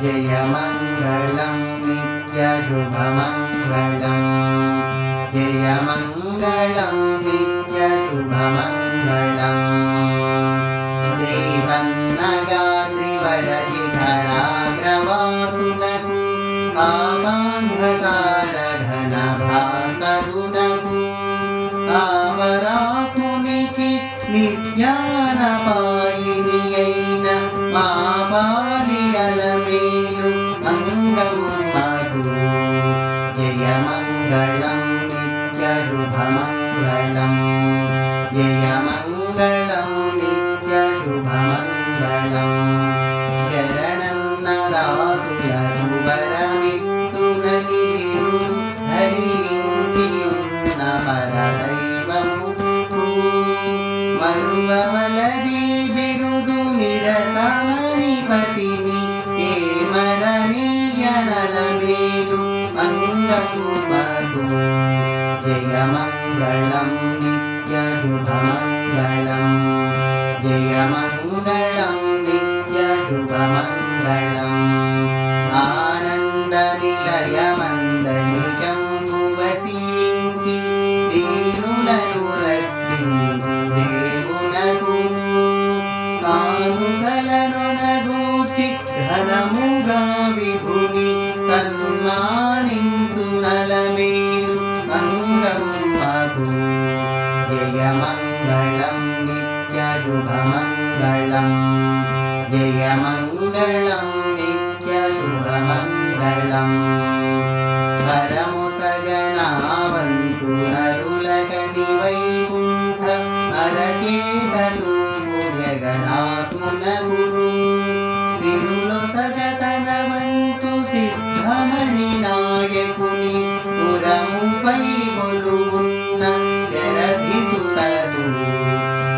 जयमङ्गलं नित्यशुभमङ्गलम् जयमङ्गलं नित्यशुभमङ्गलम् श्रीमन्नगाद्रिवरशिखराग्रवासुनकु आमान्धकारघनभाकरुणकु आवरात्मुनिकि नित्यानपायिनियैन मा पालियलमेलु अङ्गम्मगु जयमङ्गलं नित्यशुभमङ्गलम् जयमङ्गलं नित्यशुभमङ्गलम् शरणन्नदासुररुवरमित्तुननिधिरुदु हरिङ्कियुन्न परदैवमु मरुववलदी बिरुदु निरतमरिपतिनि हेमरनीयनलमेलु अङ्गम्मगु जयमङ्गलं नित्यशुभमङ्गलम् जयमङ्गलं नित्यशुभमङ्गलम् आनन्दनिलयमन्दनिशम्भुवसीङ्कि दीनुలను రక్షించు దేవునకును కానుకలను నగూర్చి ఘనముగా విభుని సన్మానించు నలమేలు మంగమ్మగు జయమంగళం నిత్యశుభమంగళం జయమంగళం నిత్యశుభమంగళం పరముసగనావంతు నరులకని వైకుంఠ అరచేతలు జగన్నాత్మునగురు సిరులు సగతనవంతు సిద్ధమణి నాయకుని పురముపై కొలువున్న శరధిసుతగు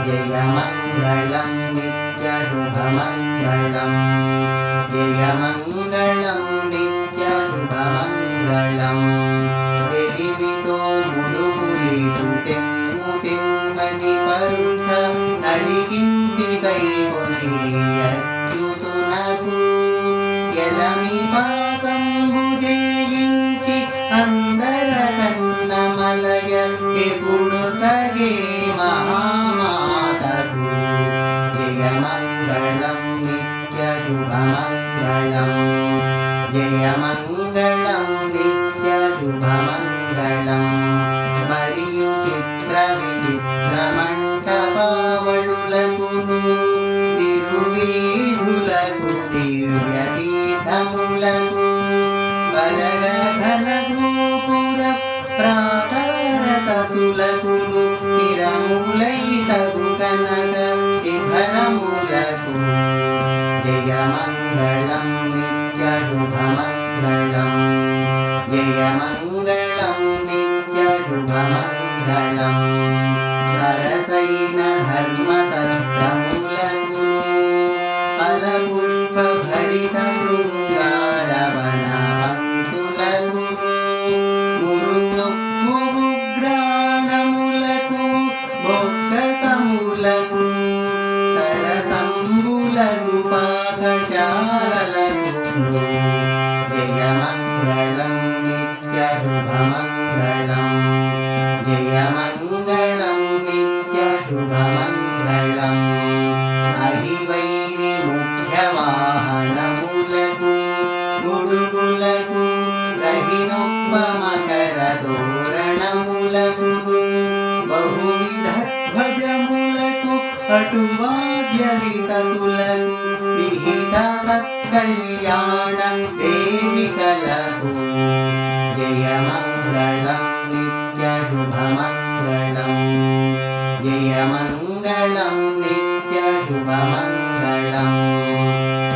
జయమంగళం నిత్యశుభమంగళం జయమంగళం నిత్యశుభమంగళం తెలివితో ముడుపులిటు తెమ్ము తెమ్మని పరుష నడిగించి కైకొని అచ్యుతునకు ఎలమి పాకంబు జయించి అందరకన్న మలయ ఎప్పుడు సగే మహామాతకు జయమంగళం నిత్యశుభమంగళం జయమంగళం నిత్యశుభమంగళం మరియు చిత్ర విచిత్ర మంటపావళులకును తిరువీధులకు దివ్య తీర్థములకు వరగధన గోపుర ప్రాకారతతులకును స్థిరములైతగు కనక శిఖరములకు జయమంగళం నిత్యశుభమంగళం జయమంగళం నిత్యశుభమంగళం సరసైన ధర్మసత్రములకును ఫలపుష్ప భరిత శృంగారవన పంక్తులకును మురుగొప్పు ఉగ్రాణములకు బొక్కసములకు సరసంబులకు పాకశాలలకును జయమంగళం నిత్యశుభమంగళం జయమంగళం నిత్యశుభమంగళం అహివైరి ముఖ్యవాహనములకు గుడుగులకు రహినొప్ప మకర తోరణములకు బహువిధ ధ్వజములకు అటువాద్య వితతులకు విహిత సత్కళ్యాణ వేదికలకు జయమంగళం నిత్యశుభమంగళం జయమంగళం నిత్యశుభమంగళం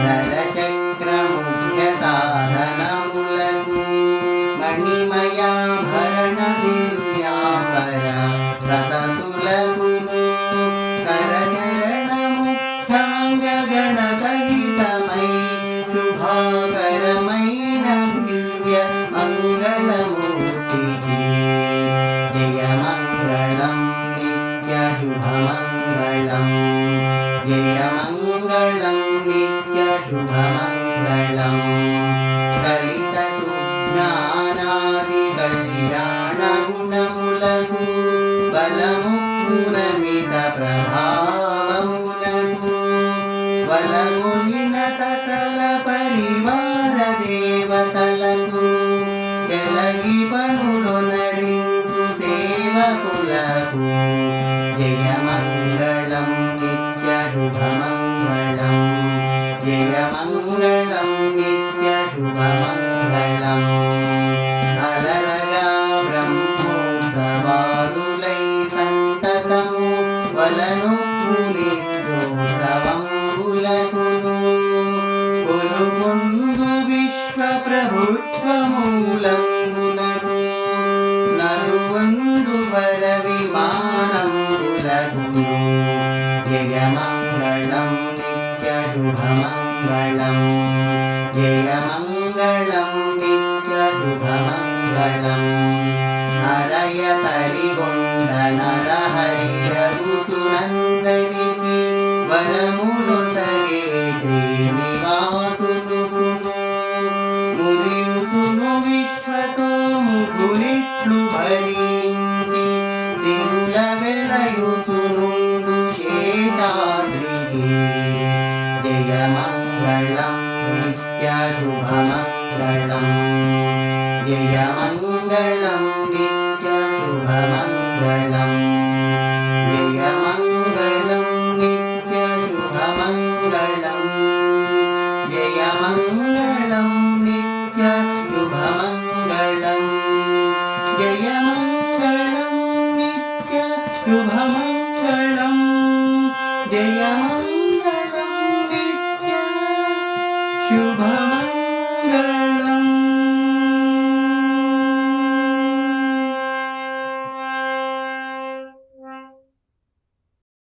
నరచక్ర ముఖ్య సాధనములకు మణిమయాభరణ దివ్యాంబర రతతులకును కరచరణ ముఖ్యాంగగణ సహితమై శుభాకరమైన దివ్య మంగళమూర్తికి జయమంగళం నిత్యశుభమంగళం జయమంగళం నిత్యశుభమంగళం వలములిన సకల పరివార దేవతలకు ఎలగి పనులొనరించు సేవకులకు జయమంగళం నిత్య శుభమంగళం జయమంగళం నిత్య శుభమంగళం అలరగా బ్రహ్మోత్సవాదులై సంతతము వలను పునిత్యోత్సవంబులకును కొలుకొందు విశ్వ ప్రభుత్వమూలంబులకు నలువందు వర విమానంబులకును జయమంగళం నిత్య శుభమంగళం జయమంగళం నిత్య శుభమంగళం అరయ తరిగొండ నరహరియగుచునందరికి వరములు సగే శ్రీనివాసునుకును మురియుచును విశ్వతో ముగురిట్లు భరించి సిరుల వెలయుచునుండు శేషాద్రికి జయమంగళం నిత్య శుభమంగళం జయమంగళం నిత్య శుభమంగళం జయమంగళం నిత్య శుభమంగళం జయమంగళం నిత్య శుభమంగళం జయమంగళం నిత్య శుభమంగళం జయమంగళం